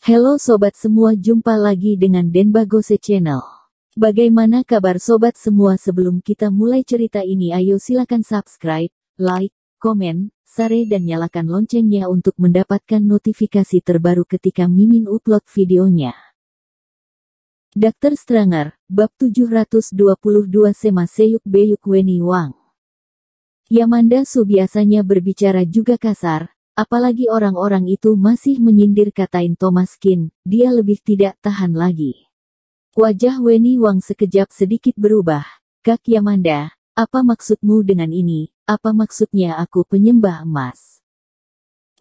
Halo sobat semua, jumpa lagi dengan Denbagose Channel. Bagaimana kabar sobat semua? Sebelum kita mulai cerita ini, ayo silakan subscribe, like, komen, share dan nyalakan loncengnya untuk mendapatkan notifikasi terbaru ketika Mimin upload videonya. Dr. Stranger, bab 722 Sema Seyuk Beyuk Weni Wang. Yamanda Su biasanya berbicara juga kasar. Apalagi orang-orang itu masih menyindir, katain Thomas Kin, dia lebih tidak tahan lagi. Wajah Weni Wang sekejap sedikit berubah. Kak Yamanda, apa maksudmu dengan ini? Apa maksudnya aku penyembah emas?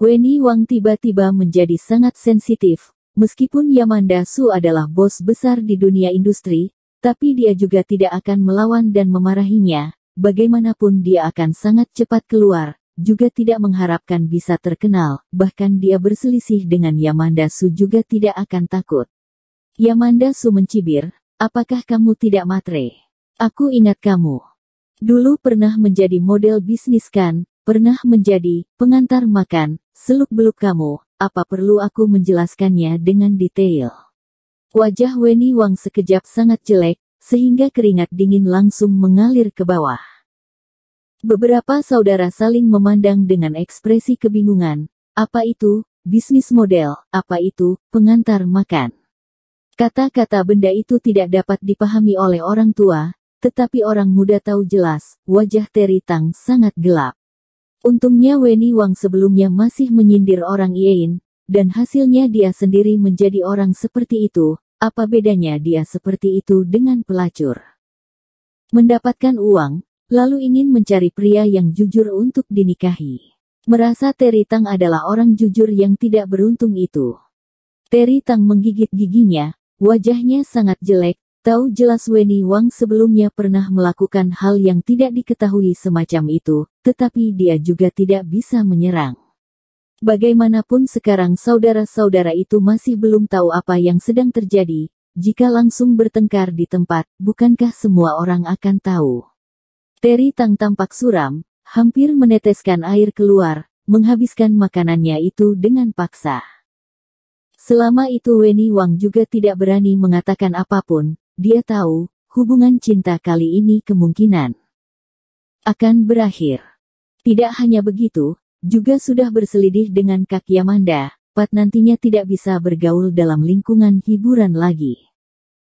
Weni Wang tiba-tiba menjadi sangat sensitif. Meskipun Yamanda Su adalah bos besar di dunia industri, tapi dia juga tidak akan melawan dan memarahinya. Bagaimanapun dia akan sangat cepat keluar. Juga tidak mengharapkan bisa terkenal, bahkan dia berselisih dengan Yamanda Su juga tidak akan takut. Yamanda Su mencibir, apakah kamu tidak matre? Aku ingat kamu. Dulu pernah menjadi model bisnis kan, pernah menjadi pengantar makan, seluk-beluk kamu, apa perlu aku menjelaskannya dengan detail? Wajah Weni Wang sekejap sangat jelek, sehingga keringat dingin langsung mengalir ke bawah. Beberapa saudara saling memandang dengan ekspresi kebingungan. Apa itu bisnis model? Apa itu pengantar makan? Kata-kata benda itu tidak dapat dipahami oleh orang tua, tetapi orang muda tahu jelas. Wajah Terry Tang sangat gelap. Untungnya Weni Wang sebelumnya masih menyindir orang Yin, dan hasilnya dia sendiri menjadi orang seperti itu. Apa bedanya dia seperti itu dengan pelacur? Mendapatkan uang, lalu ingin mencari pria yang jujur untuk dinikahi. Merasa Terry Tang adalah orang jujur yang tidak beruntung itu. Terry Tang menggigit giginya, wajahnya sangat jelek, tahu jelas Weni Wang sebelumnya pernah melakukan hal yang tidak diketahui semacam itu, tetapi dia juga tidak bisa menyerang. Bagaimanapun sekarang saudara-saudara itu masih belum tahu apa yang sedang terjadi. Jika langsung bertengkar di tempat, bukankah semua orang akan tahu? Terry Tang tampak suram, hampir meneteskan air keluar, menghabiskan makanannya itu dengan paksa. Selama itu Weni Wang juga tidak berani mengatakan apapun, dia tahu, hubungan cinta kali ini kemungkinan akan berakhir. Tidak hanya begitu, juga sudah berselidih dengan Kak Yamanda, Pat nantinya tidak bisa bergaul dalam lingkungan hiburan lagi.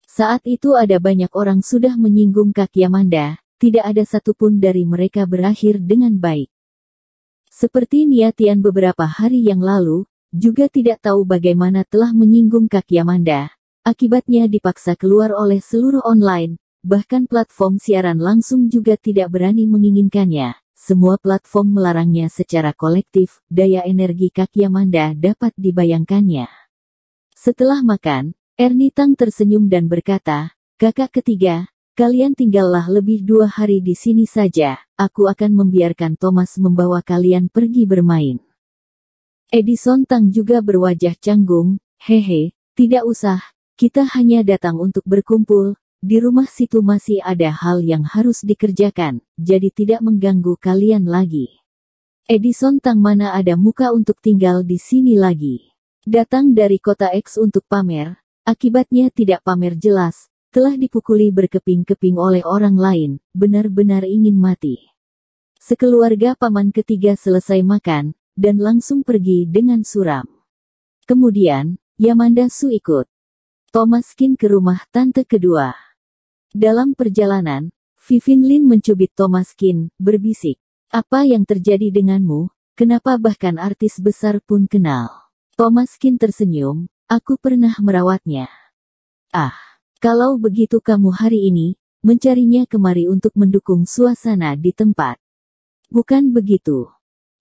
Saat itu ada banyak orang sudah menyinggung Kak Yamanda. Tidak ada satupun dari mereka berakhir dengan baik. Seperti Niatian beberapa hari yang lalu, juga tidak tahu bagaimana telah menyinggung Kak Yamanda. Akibatnya dipaksa keluar oleh seluruh online, bahkan platform siaran langsung juga tidak berani menginginkannya. Semua platform melarangnya secara kolektif, daya energi Kak Yamanda dapat dibayangkannya. Setelah makan, Ernie Tang tersenyum dan berkata, kakak ketiga, kalian tinggallah lebih 2 hari di sini saja, aku akan membiarkan Thomas membawa kalian pergi bermain. Edison Tang juga berwajah canggung, hehe, tidak usah, kita hanya datang untuk berkumpul, di rumah situ masih ada hal yang harus dikerjakan, jadi tidak mengganggu kalian lagi. Edison Tang mana ada muka untuk tinggal di sini lagi. Datang dari kota X untuk pamer, akibatnya tidak pamer jelas. Telah dipukuli berkeping-keping oleh orang lain, benar-benar ingin mati. Sekeluarga paman ketiga selesai makan, dan langsung pergi dengan suram. Kemudian, Yamanda Su ikut Thomas Kin ke rumah tante kedua. Dalam perjalanan, Vivin Lin mencubit Thomas Kin, berbisik, apa yang terjadi denganmu, kenapa bahkan artis besar pun kenal? Thomas Kin tersenyum, aku pernah merawatnya. Ah. Kalau begitu kamu hari ini, mencarinya kemari untuk mendukung suasana di tempat. Bukan begitu.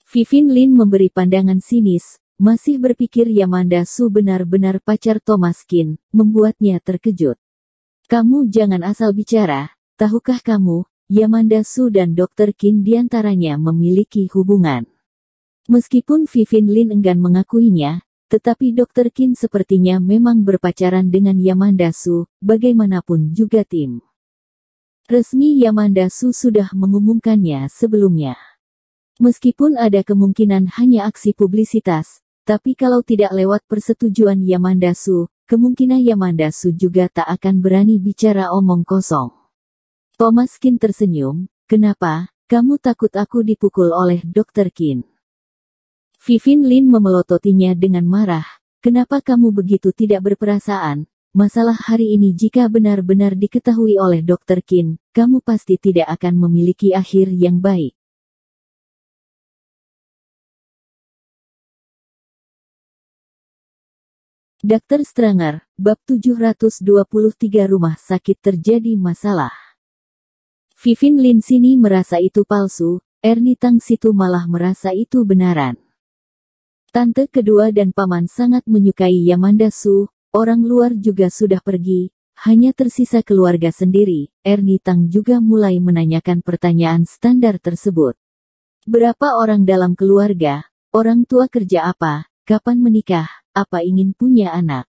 Vivin Lin memberi pandangan sinis, masih berpikir Yamanda Su benar-benar pacar Thomas Kin, membuatnya terkejut. Kamu jangan asal bicara, tahukah kamu, Yamanda Su dan Dr. Kin diantaranya memiliki hubungan. Meskipun Vivin Lin enggan mengakuinya, tetapi Dr. Kin sepertinya memang berpacaran dengan Yamanda Su, bagaimanapun juga tim resmi Yamanda Su sudah mengumumkannya sebelumnya. Meskipun ada kemungkinan hanya aksi publisitas, Tapi kalau tidak lewat persetujuan Yamandasu, kemungkinan Yamandasu juga tak akan berani bicara omong kosong. Thomas Kin tersenyum, kenapa, kamu takut aku dipukul oleh Dr. Kin? Vivin Lin memelototinya dengan marah, kenapa kamu begitu tidak berperasaan? Masalah hari ini jika benar-benar diketahui oleh Dr. Kin, kamu pasti tidak akan memiliki akhir yang baik. Dr. Stranger, bab 723 rumah sakit terjadi masalah. Vivin Lin sini merasa itu palsu, Ernie Tang situ malah merasa itu benaran. Tante kedua dan paman sangat menyukai Yamandasu. Orang luar juga sudah pergi, hanya tersisa keluarga sendiri. Ernie Tang juga mulai menanyakan pertanyaan standar tersebut. Berapa orang dalam keluarga? Orang tua kerja apa? Kapan menikah? Apa ingin punya anak?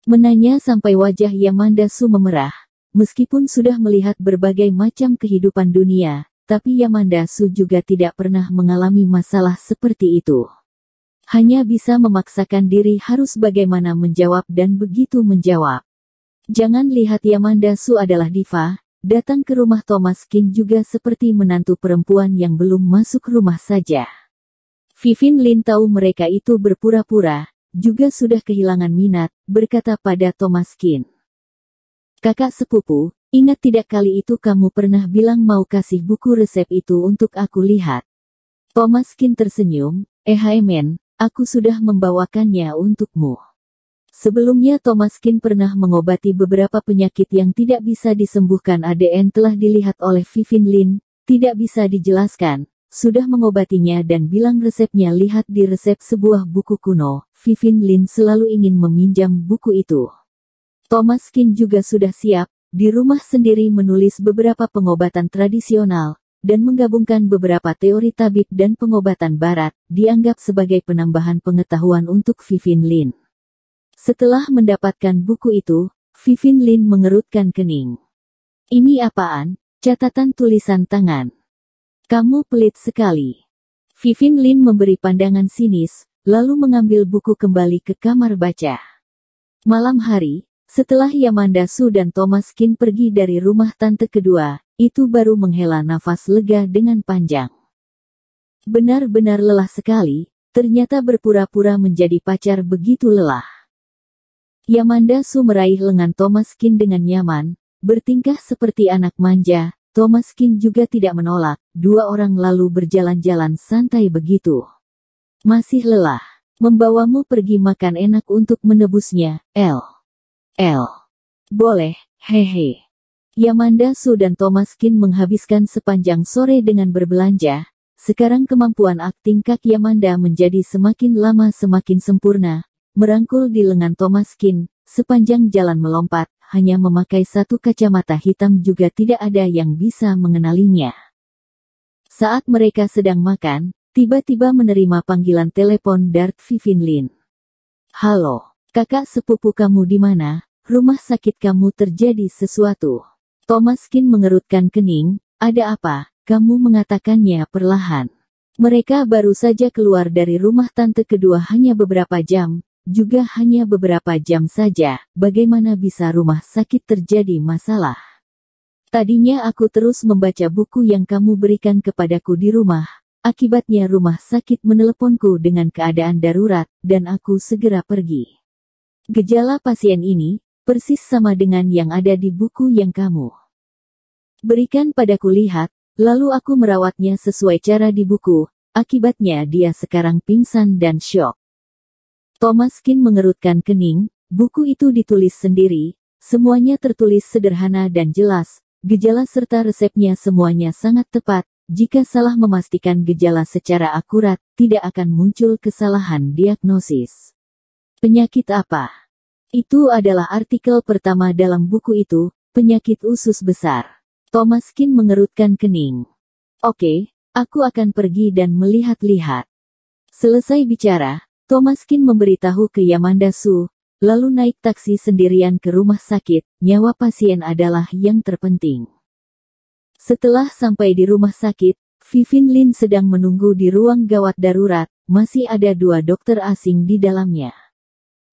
Menanya sampai wajah Yamandasu memerah. Meskipun sudah melihat berbagai macam kehidupan dunia, tapi Yamandasu juga tidak pernah mengalami masalah seperti itu. Hanya bisa memaksakan diri harus bagaimana menjawab dan begitu menjawab. Jangan lihat Yamandasu adalah diva, datang ke rumah Thomas Kin juga seperti menantu perempuan yang belum masuk rumah saja. Vivin Lin tahu mereka itu berpura-pura, juga sudah kehilangan minat, berkata pada Thomas Kin. Kakak sepupu, ingat tidak kali itu kamu pernah bilang mau kasih buku resep itu untuk aku lihat? Thomas Kin tersenyum, men. Aku sudah membawakannya untukmu. Sebelumnya Thomas Kin pernah mengobati beberapa penyakit yang tidak bisa disembuhkan. ADN telah dilihat oleh Vivin Lin, tidak bisa dijelaskan, sudah mengobatinya dan bilang resepnya lihat di resep sebuah buku kuno. Vivin Lin selalu ingin meminjam buku itu. Thomas Kin juga sudah siap, di rumah sendiri menulis beberapa pengobatan tradisional, dan menggabungkan beberapa teori tabib dan pengobatan barat, dianggap sebagai penambahan pengetahuan untuk Vivin Lin. Setelah mendapatkan buku itu, Vivin Lin mengerutkan kening. Ini apaan? Catatan tulisan tangan. Kamu pelit sekali. Vivin Lin memberi pandangan sinis, lalu mengambil buku kembali ke kamar baca. Malam hari, setelah Yamandasu dan Thomas Kin pergi dari rumah tante kedua, itu baru menghela nafas lega dengan panjang. Benar-benar lelah sekali, ternyata berpura-pura menjadi pacar begitu lelah. Yamandasu meraih lengan Thomas Kin dengan nyaman, bertingkah seperti anak manja. Thomas Kin juga tidak menolak, dua orang lalu berjalan-jalan santai begitu. Masih lelah, membawamu pergi makan enak untuk menebusnya, Boleh, hehe. Yamandasu dan Thomas Kin menghabiskan sepanjang sore dengan berbelanja. Sekarang kemampuan akting Kak Yamanda menjadi semakin lama semakin sempurna. Merangkul di lengan Thomas Kin, sepanjang jalan melompat, hanya memakai satu kacamata hitam juga tidak ada yang bisa mengenalinya. Saat mereka sedang makan, tiba-tiba menerima panggilan telepon dari Vivin Lin. Halo, kakak sepupu kamu di mana? Rumah sakit kamu terjadi sesuatu. Thomas Kin mengerutkan kening, ada apa? Kamu mengatakannya perlahan. Mereka baru saja keluar dari rumah tante kedua hanya beberapa jam, juga hanya beberapa jam saja, bagaimana bisa rumah sakit terjadi masalah? Tadinya aku terus membaca buku yang kamu berikan kepadaku di rumah, akibatnya rumah sakit meneleponku dengan keadaan darurat, dan aku segera pergi. Gejala pasien ini, persis sama dengan yang ada di buku yang kamu berikan padaku lihat, lalu aku merawatnya sesuai cara di buku, akibatnya dia sekarang pingsan dan syok. Thomas Kin mengerutkan kening, buku itu ditulis sendiri, semuanya tertulis sederhana dan jelas, gejala serta resepnya semuanya sangat tepat, jika salah memastikan gejala secara akurat, tidak akan muncul kesalahan diagnosis. Penyakit apa? Itu adalah artikel pertama dalam buku itu, penyakit usus besar. Thomas Kin mengerutkan kening. Oke, aku akan pergi dan melihat-lihat. Selesai bicara, Thomas Kin memberitahu ke Yamandasu, lalu naik taksi sendirian ke rumah sakit. Nyawa pasien adalah yang terpenting. Setelah sampai di rumah sakit, Vivin Lin sedang menunggu di ruang gawat darurat, masih ada 2 dokter asing di dalamnya.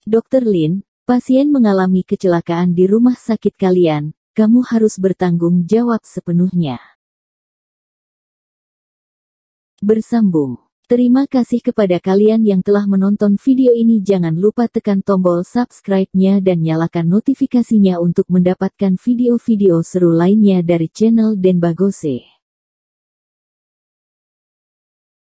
Dokter Lin, pasien mengalami kecelakaan di rumah sakit kalian, kamu harus bertanggung jawab sepenuhnya. Bersambung. Terima kasih kepada kalian yang telah menonton video ini. Jangan lupa tekan tombol subscribe-nya dan nyalakan notifikasinya untuk mendapatkan video-video seru lainnya dari channel Denbagose.